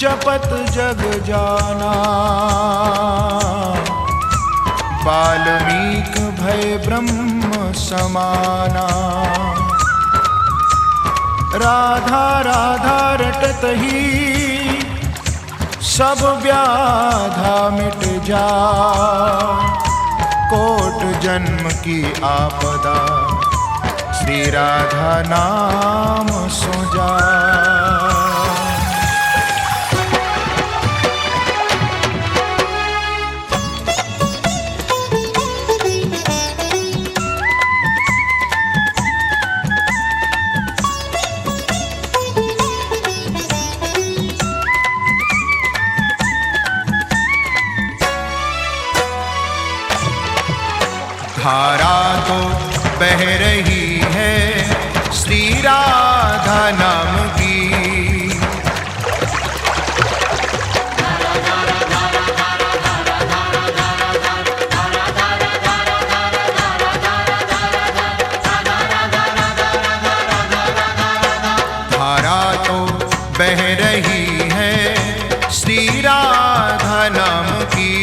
जपत जग जाना। वाल्मीक भय ब्रह्म समाना। राधा राधा रटत ही सब व्याधा मिट जा। कोट जन्म की आपदा श्री राधा नाम सो जा। धारा तो बह रही है श्री राधा नाम की। धारा तो बह रही है श्री राधा नाम की।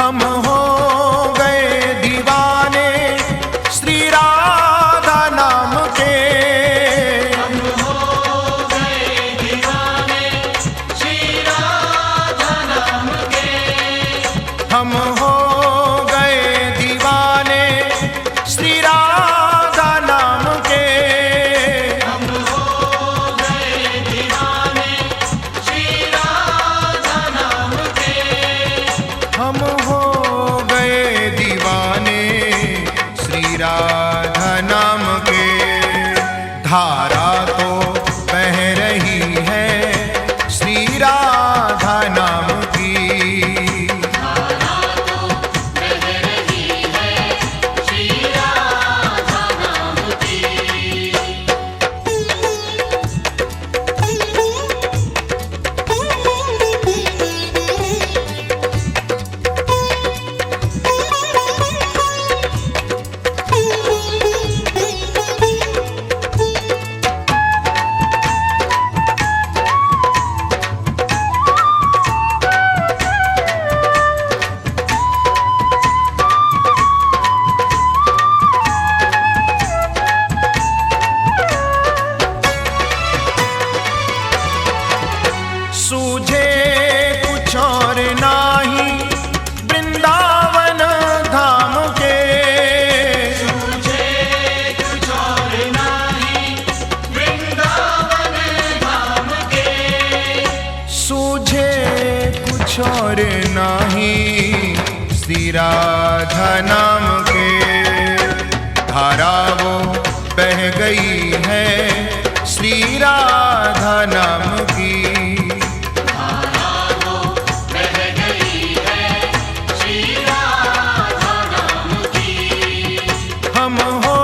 हम हो गए दीवाने श्री राधा नाम के। हम हो गए दीवाने श्री राधा नाम के। हम हो गए दीवाने श्री राधा नाम के। हम हो गए दीवाने श्री राधा नाम के। हम हो गए दीवाने श्री राधा नाम के। धारा तो बह रही है श्री राधा नाम की। धारा तो बह रही है श्री राधा नाम की। सूझे कुछ और नाही वृंदावन धाम के। सूझे कुछ और नाही वृंदावन धाम के। सूझे कुछ और नाही श्री राधा नाम के। धारा वो बह गई है श्री राधा नाम की। हम हो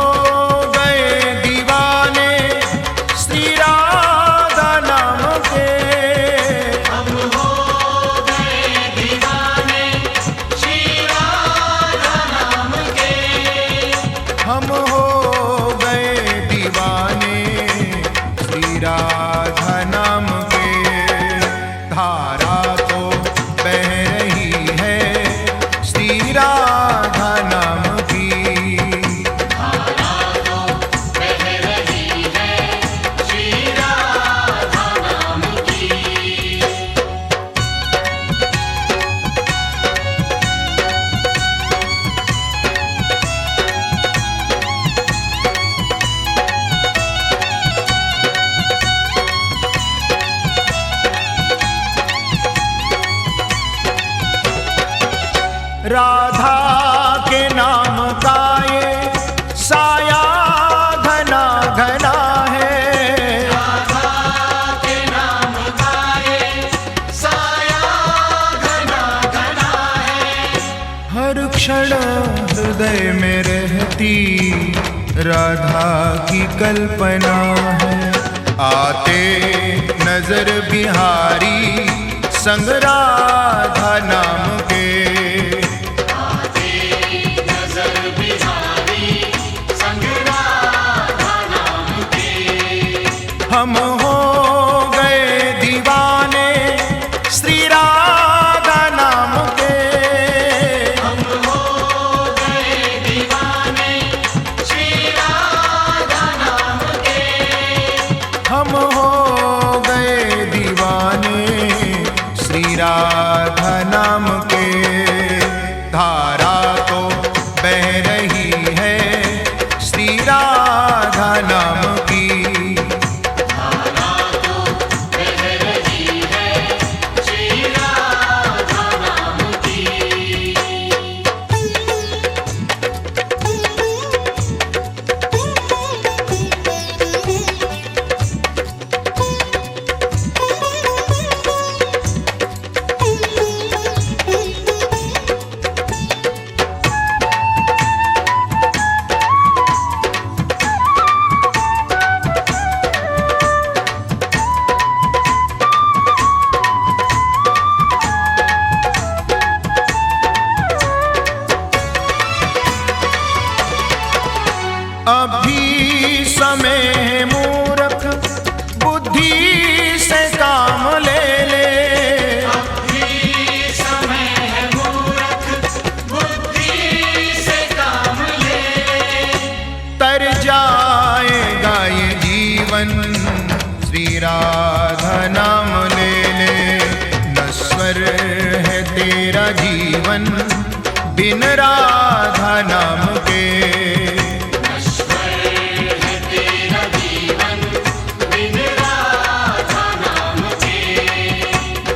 गए दीवाने श्री राधा नाम के। हम हो गए दीवाने श्री राधा नाम के। हम हो गए दीवाने श्री राधा नाम के। धारा तो बह रही है श्री राधा नाम की। राधा के नाम का ये साया घना घना है। राधा के नाम का ये साया घना घना है। हर क्षण हृदय में रहती राधा की कल्पना है। आते नजर बिहारी संग राधा नाम के। आते नजर बिहारी हम हो गए दीवाने श्री राधा नाम के। हम हो गए दीवाने श्री राधा नाम के। हम हो गए दीवाने श्री राधा नाम के। धारा तो बह रही है श्री राधा नाम की। धारा तो बह रही है श्री राधा नाम की। अभी समय है मूर्ख बुद्धि से काम ले ले। अभी समय है मूर्ख बुद्धि से काम ले। तर जाएगा ये जीवन श्री राधा नाम ले ले। नश्वर है तेरा जीवन बिन राधा नाम के।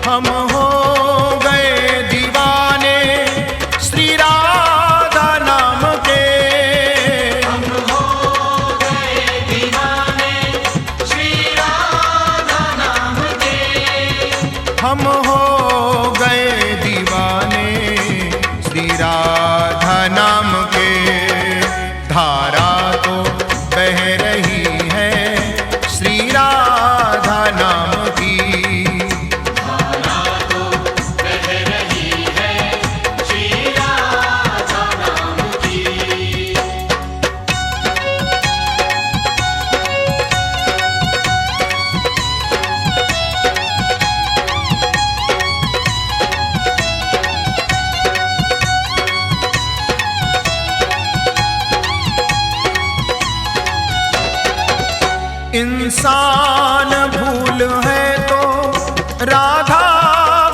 हम हो गए दीवाने श्री राधा नाम के। हम हो गए दीवाने श्री राधा नाम के। हम हो गए दीवाने श्री राधा नाम के। धारा तो बह रही है श्री राधा नाम की। धारा तो बह रही है श्री राधा नाम की। इंसान भूल है तो राधा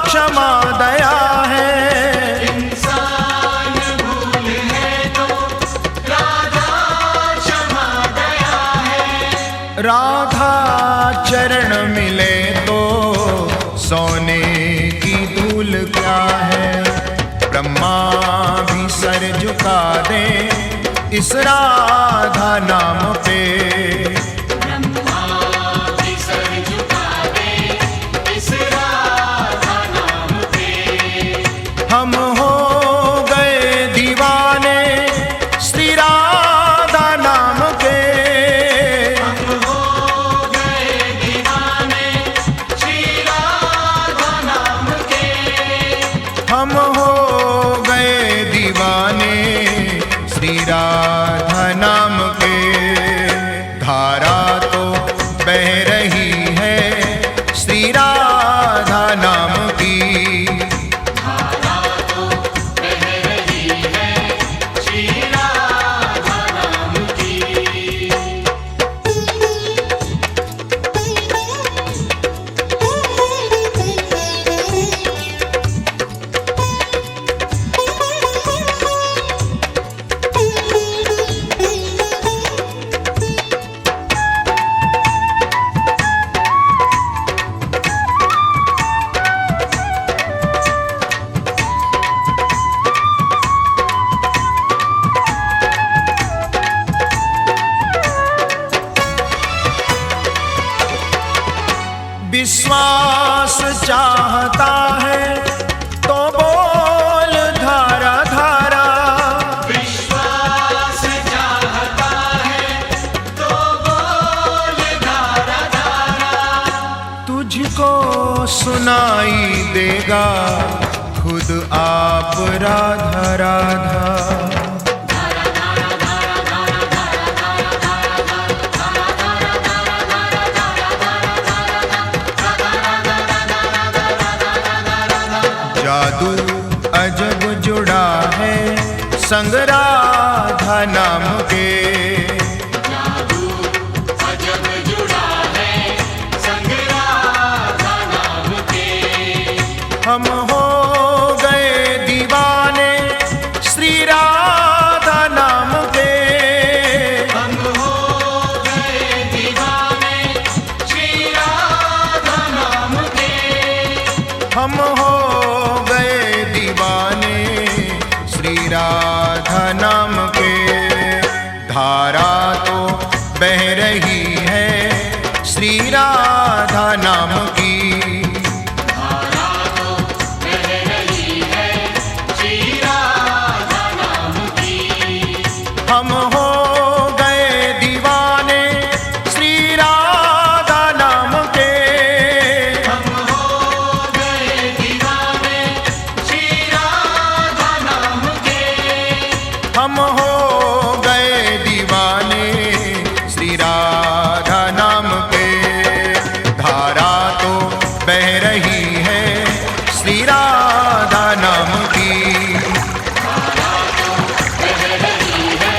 क्षमा दया है। इंसान भूल है तो राधा क्षमा दया है। राधा चरण मिले तो सोने की धूल क्या है। ब्रह्मा भी सर झुका दे इस राधा नाम पे। ब्रह्मा भी सर झुका दे इस राधा नाम पे। हम हो गए दीवाने श्री राधा नाम के। हम हो गए दीवाने श्री राधा नाम के। हम हो गए दीवाने श्री राधा नाम के। धारा तो बह रही है श्री राधा नाम की। धारा तो बह रही है श्री राधा नाम की। विश्वास चाहता है तो बोल धारा धारा। विश्वास चाहता है तो बोल धारा धारा। तुझको सुनाई देगा खुद आप राधा राधा। संग राधा नाम के। जादू अजब जुड़ा है संग राधा नाम के। हम हो गए दीवाने श्री राधा नाम के। हम हो गए दीवाने श्री राधा नाम के। हम हो गए दीवाने श्री राधा नाम के। धारा तो बह रही है श्री राधा नाम की। धारा तो बह रही है श्री राधा नाम की। हम हो गए दीवाने श्री राधा नाम के। हम हो गए दीवाने श्री राधा नाम के। हम हो गए दीवाने श्री राधा नाम के। धारा तो बह रही है श्री राधा नाम की। धारा तो बह रही है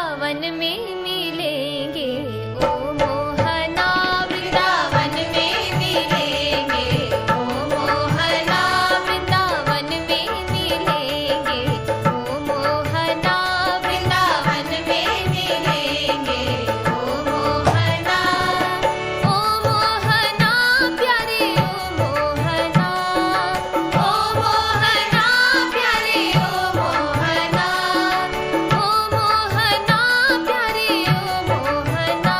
वृंदावन में मिलेंगे, ओ मोहना वृंदावन में मिलेंगे, ओ मोहना वृंदावन में मिलेंगे, ओ मोहना वृंदावन में मिलेंगे, ओ मोहना प्यारे ओ मोहना, ओ मोहना प्यारे ओ मोहना, ओ मोहना प्यारे ओ मोहना।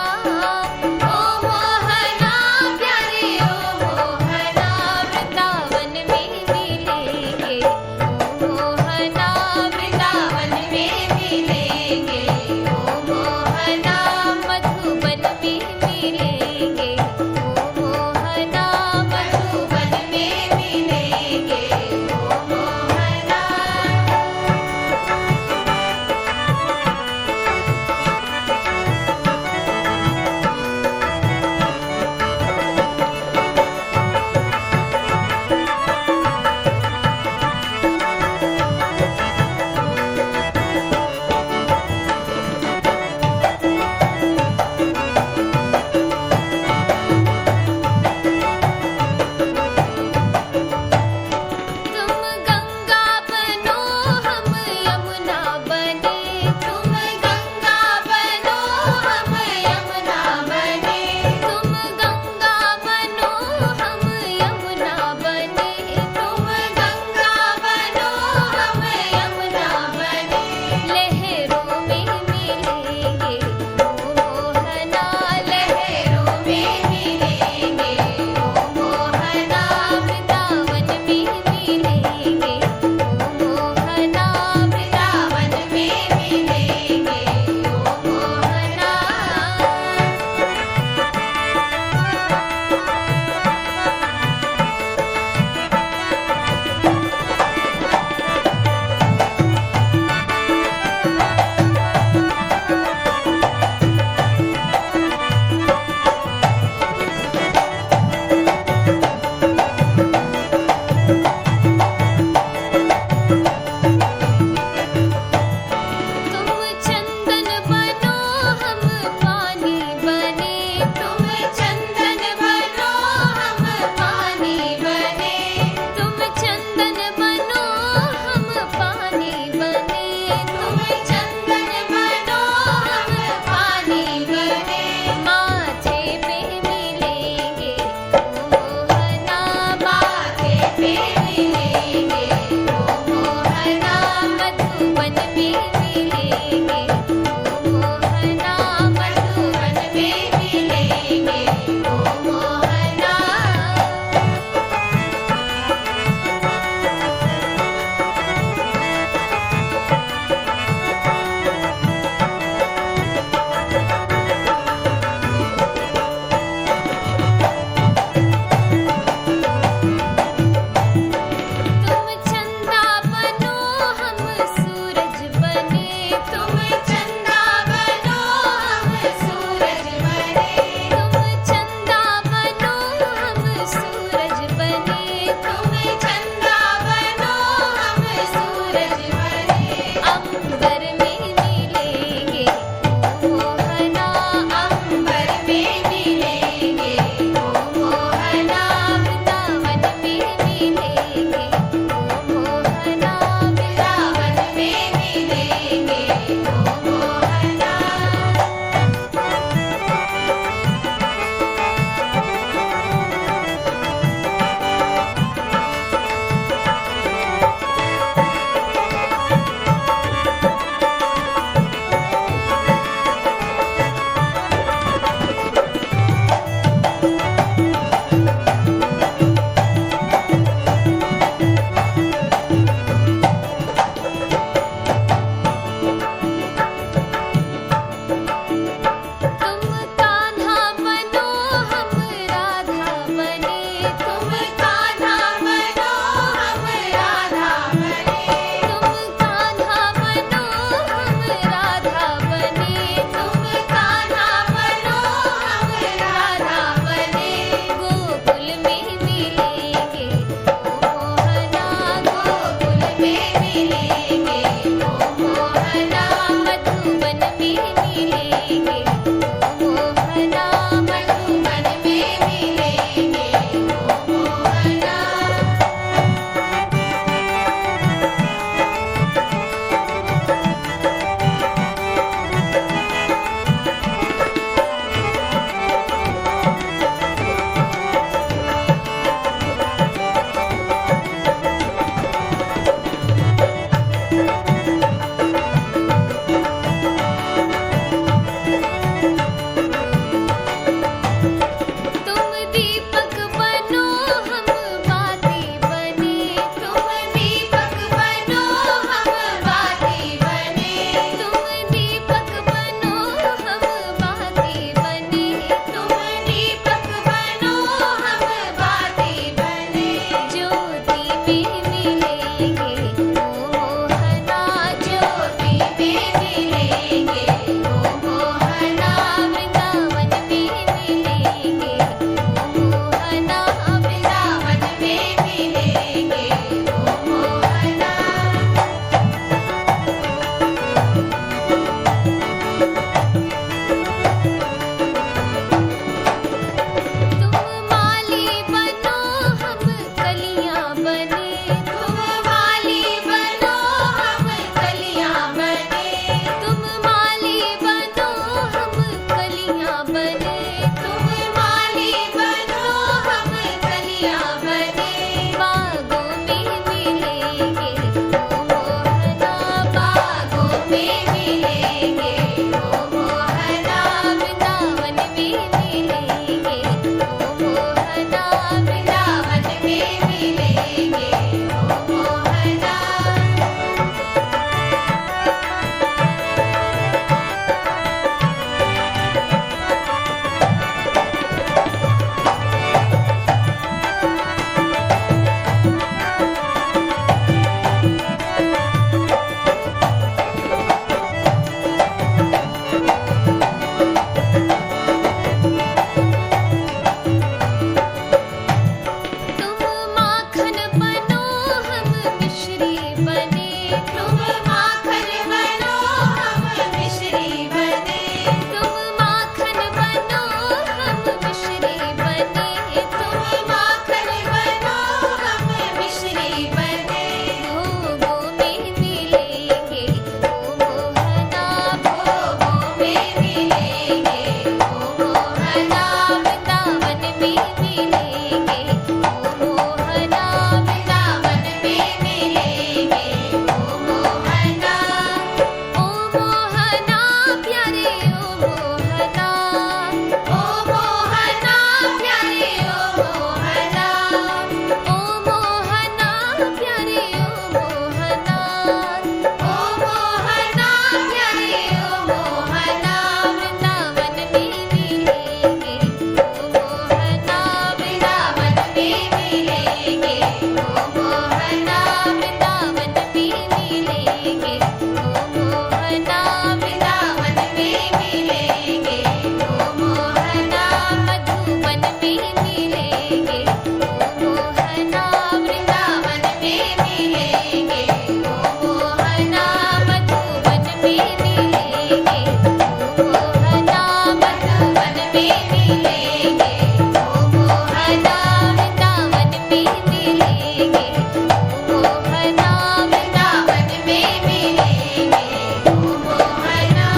मिलेंगे ओ मोहना वृंदावन में मिलेंगे ओ मोहना वृंदावन में मिलेंगे ओ मोहना वृंदावन में मिलेंगे ओ मोहना।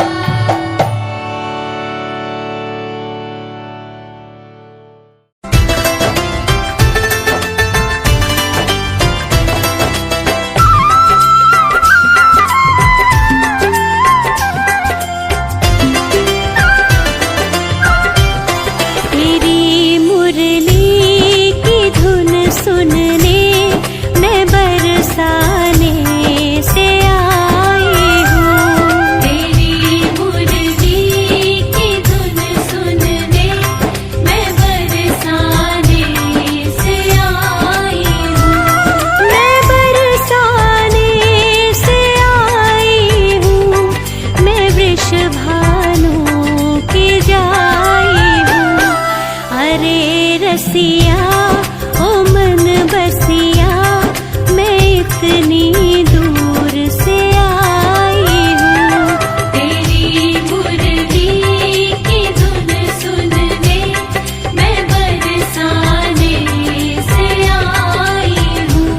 तेरी मुरली की धुन सुनने मैं बरसाने से आई हूँ। तेरी मुरली की धुन सुनने मैं बरसाने से आई हूँ। मैं बरसाने से आई हूँ। मैं वृषभानु की जाई हूँ। अरे रसिया ओ मन बसिया मैं इतनी दूर से आई हूँ। तेरी मुरली की धुन सुनने मैं बरसाने से आई हूँ।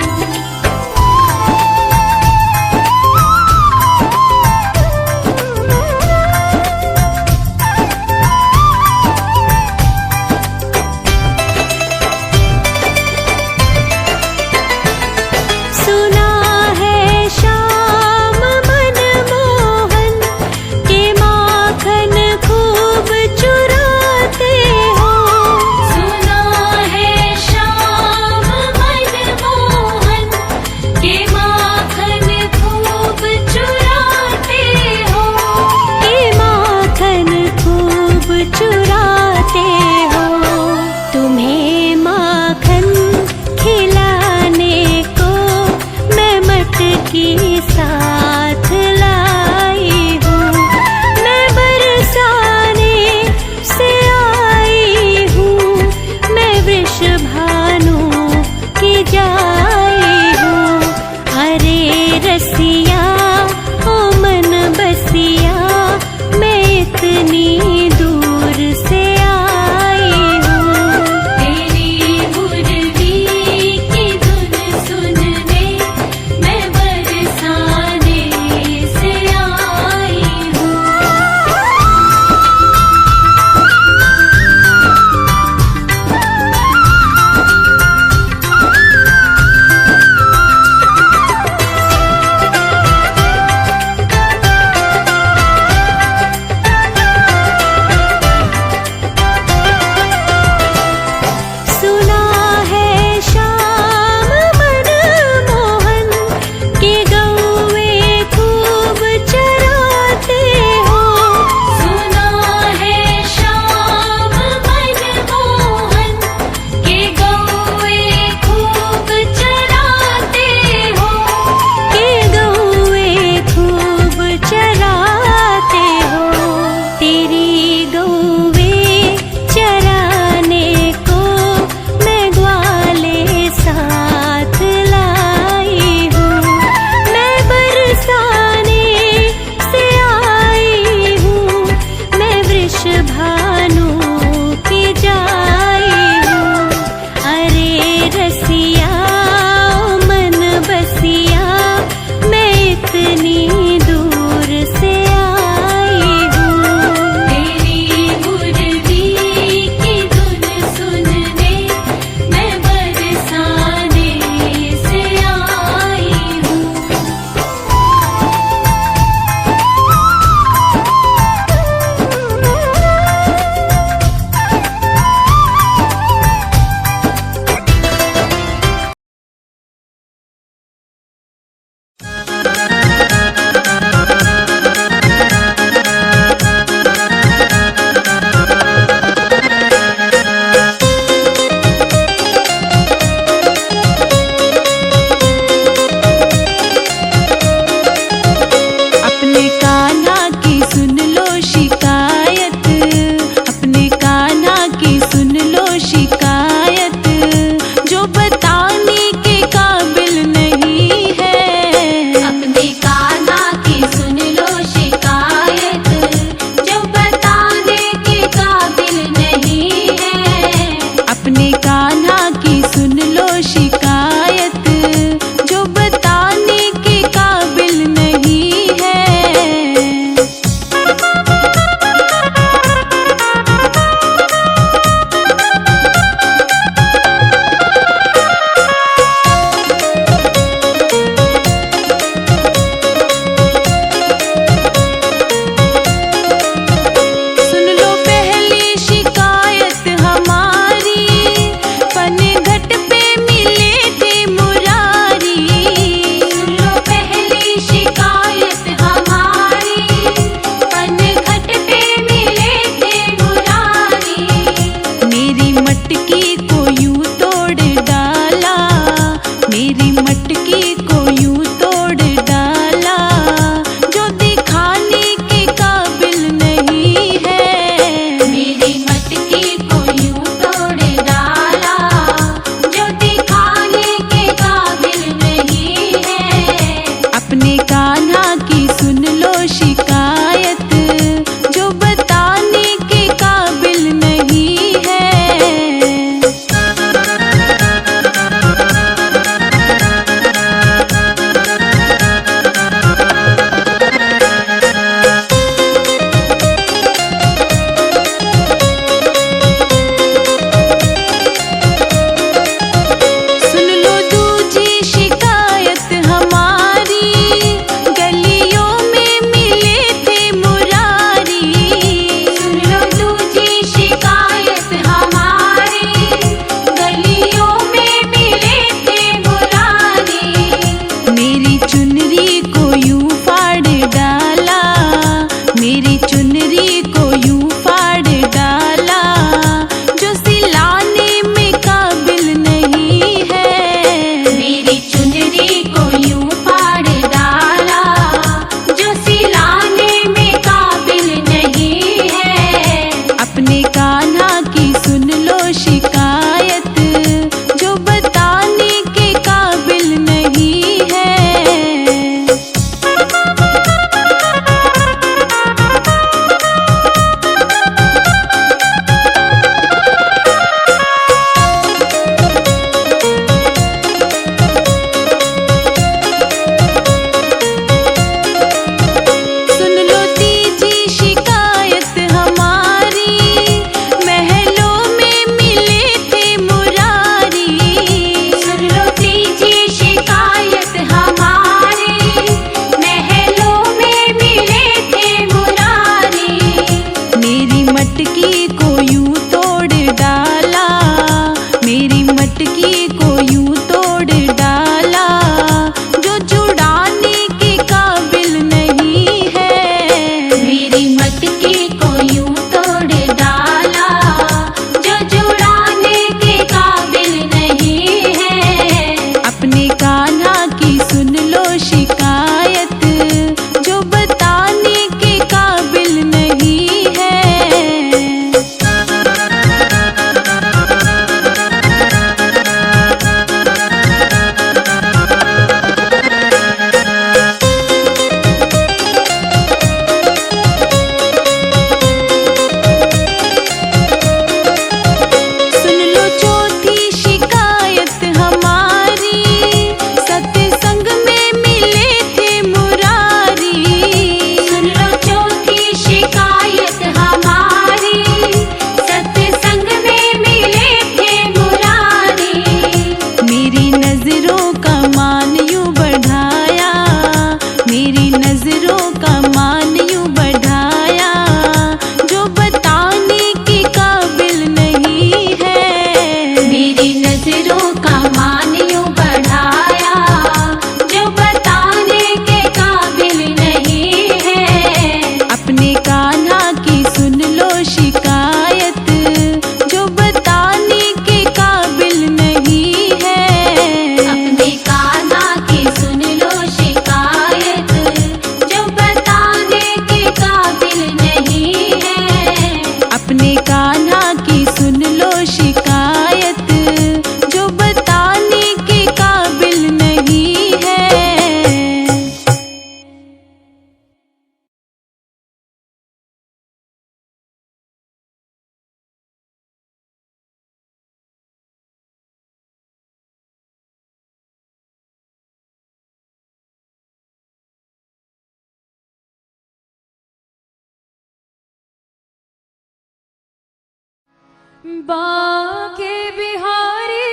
बाके बिहारी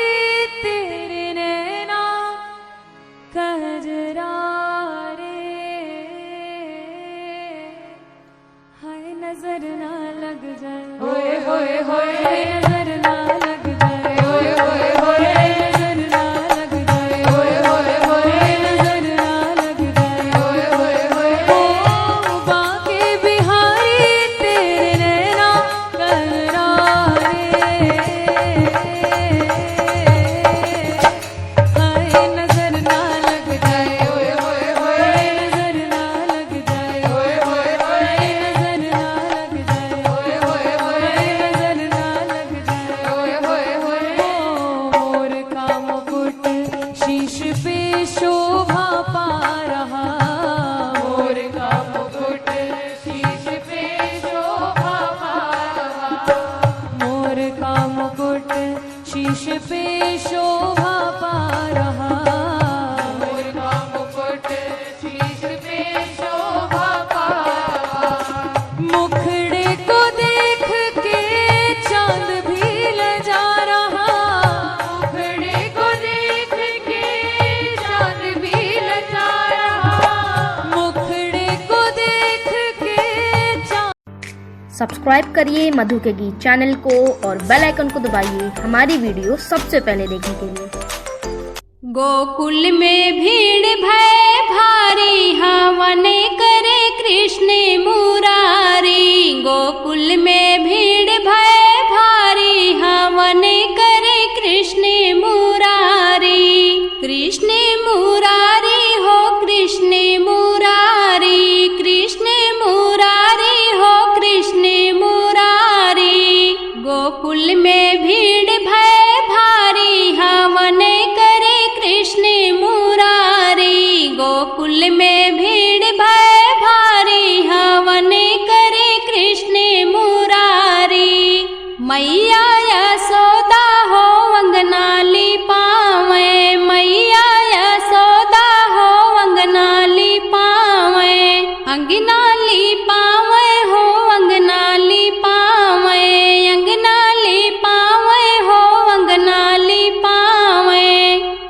तेरे नैना कजरा रे, हाय नजर ना लग जाए, होए होए होए नजर ना लग जाए, होए होए होए नजर ना लग जाए, होए होए होए नजर ना लग जाए, होए होए होए ओ बाके बिहारी तेरे नैना कजरा रे, हाय नजर ना लग जाए, होए होए होए नजर ना लग जाए, होए होए होए नजर ना लग जाए, होए होए होए नजर ना लग जाए, होए होए होए मोर का मुकुट शीश पे शोभा पा रहा, मोर का मुकुट शीश पे शोभा पा रहा, मोर का मुकुट शीश पे शोभा पा रहा, मोर का मुकुट शीश पे शोभा पा रहा, मुखड़े को देख के चांद भी लजा रहा, मुखड़े को देख के चांद भी लजा रहा, मुखड़े को देख के चांद। सब्सक्राइब करिए मधु के गीत चैनल को और बेल आइकन को दबाइए हमारी वीडियो सबसे पहले देखने के लिए। गोकुल में भीड़ भय भारी हवन करे कृष्ण मुरारी, गोकुल में भीड़ भय भारी हवन करे कृष्ण मुरारी, कृष्ण मुरारी हो कृष्ण मुरारी, कृष्ण मुरारी हो कृष्ण मुरारी, गोकुल में भीड़ भय भारी हवन करे कृष्ण मुरारी, गोकुल में भीड़ भय भारी हवन करे कृष्ण मुरारी, मैया यशोदा हो अंगनाली पावे, मैया यशोदा हो अंगनाली पावे, अंगनाली पावे हो अंगनाली पावे, अंगनाली पावे हो अंगनाली पावे,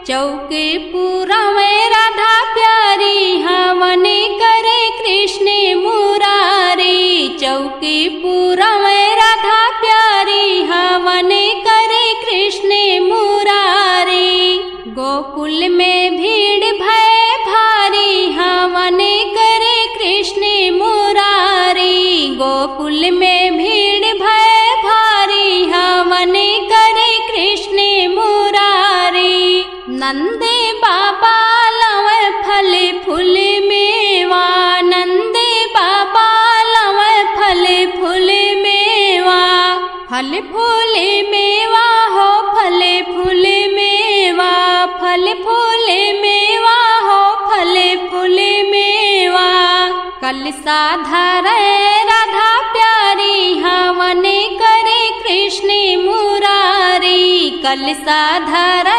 चौके पूरा में राधा प्यारी हवन करे कृष्ण मुरारी, चौके पूरा में राधा प्यारी हवन करे कृष्ण मुरारी, गोकुल में भीड़ भय भारी हवन करे कृष्ण मुरारी, गोकुल में भीड़ भय भारी हवन करे कृष्ण मुरारी, नंदे बाबा लव फल फूल मेवा, नंदे बाबा लव फल फूल मेवा, फल फूल मेवा हो फल फूल मेवा, फल फूल मेवा हो फल फूल मेवा, कल साधर राधा प्यारी हवन करे कृष्ण मुरारी, कल साधर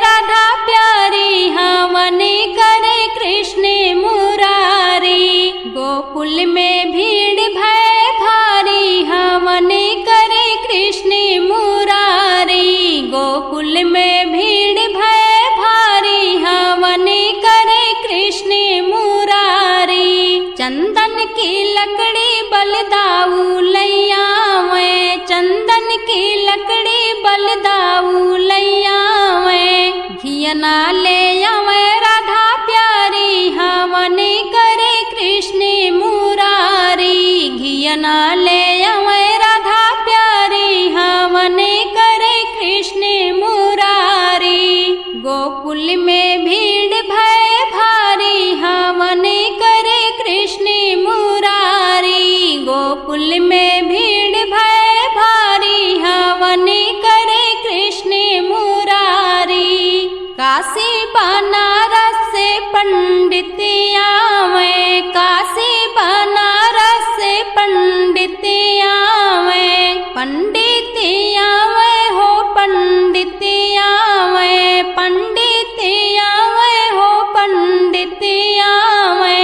राधा प्यारी हवन करे कृष्ण मुरारी, गोकुल में भीड़ भय भारी हवन करे कृष्ण मुरारी, गोकुल में भीड़ भय भारी हवन करे कृष्ण मुरारी, चंदन की लकड़ी बलदाऊ लैया में, चंदन की लकड़ी बलदाऊ लैया में, घियना ले आवे राधा प्यारी हवन करे कृष्ण मुरारी, घियना ले आवे राधा प्यारी हवन करे कृष्ण मुरारी, गोकुल में भीड़ भय भारी हवन करे कृष्ण मुरारी, गोकुल में भीड़ भय भारी हवन करे कृष्ण मुरारी, काशी बनारस से पंडित आवे, काशी बनारस से पंडित आवे, पंडित आवे हो पंडित आवे, पंडित आवे हो पंडित आवे,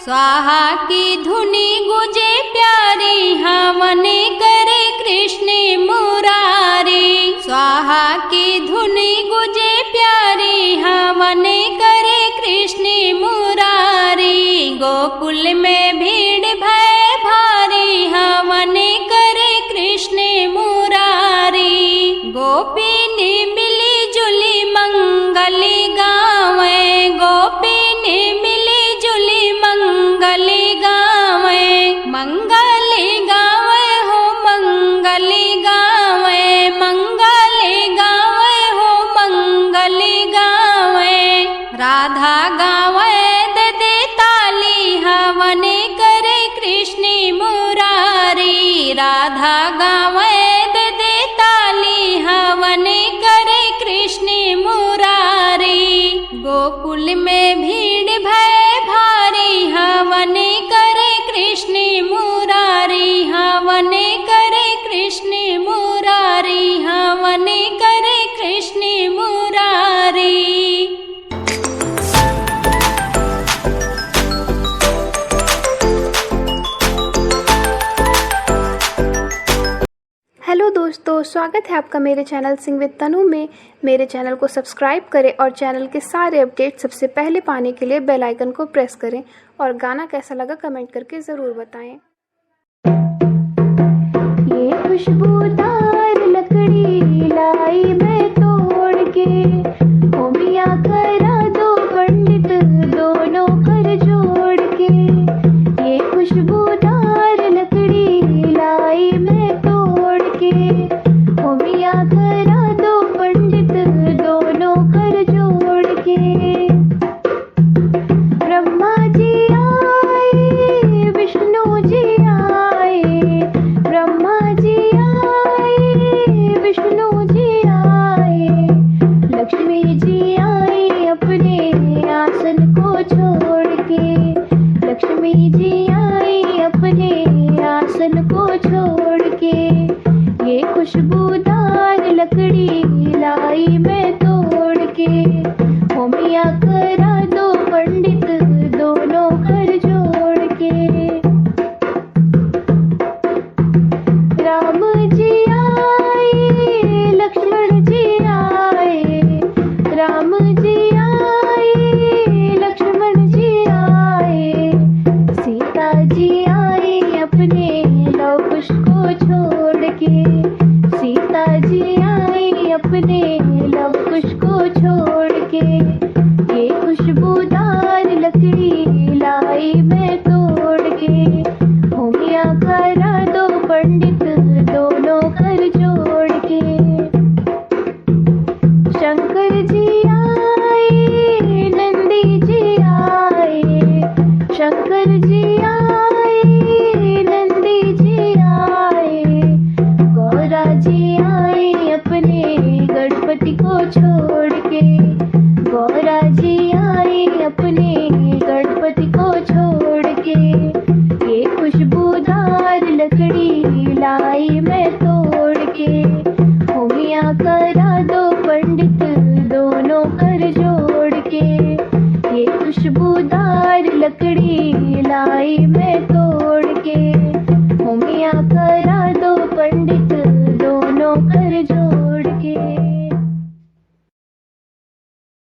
स्वाहा की धुनी गुजे प्यारी हवन करे कृष्ण मुरारी, राधा गावे दे दे ताली हवन करे कृष्ण मुरारी। राधा गावे दे दे ताली हवन करे कृष्ण मुरारी। गोकुल में भीड़ भय भारी हवन करे कृष्ण मुरारी। हवन करे कृष्ण मुरारी। हवन करे कृष्ण मुरारी। हेलो दोस्तों, स्वागत है आपका मेरे चैनल सिंग विद तनु में। मेरे चैनल को सब्सक्राइब करें और चैनल के सारे अपडेट सबसे पहले पाने के लिए बेल आइकन को प्रेस करें। और गाना कैसा लगा कमेंट करके ज़रूर बताएं। ये खुशबूदार लकड़ी लाई मैं तोड़ के, ओ मियां करा दो पंडित दोनों कर जोड़ के। ये खुशबूदार लकड़ी लाई मैं तोड़ के, ओ मियां करा दो पंडित दोनों कर जोड़ के। ब्रह्मा जी आए, विष्णु जी आए, ब्रह्मा जी आए, विष्णु जी आए, लक्ष्मी जी आई अपने आसन को छोड़ के। लक्ष्मी जी आई अपने आसन को छोड़ के। ये खुशबूदार लकड़ी लाई मैं तोड़ के, ओ मियां करा दो पंडित दोनों कर जोड़ के। राम जी आए, लक्ष्मण जी आए, राम जी आए, लक्ष्मण जी आए, सीता जी आई अपने लव कुश को छोड़ के। सीता जी आई अपने लव कुश को छोड़ के। ये खुशबूदार लकड़ी लाई मैं तोड़ के, ओ मियां करा दो पंडित दोनों कर जोड़ के। शंकर जी आए, नंदी जी आए, शंकर जी आए, नंदी जी आए, गौरा जी आई अपने गणपति को छोड़ के। गौरा जी आई अपने गणपति को छोड़ के। ये खुशबूदार लकड़ी लाई मैं तोड़ के, ओ मियां करा दो पंडित दोनों कर जोड़ के। ये खुशबूदार लकड़ी लाई मैं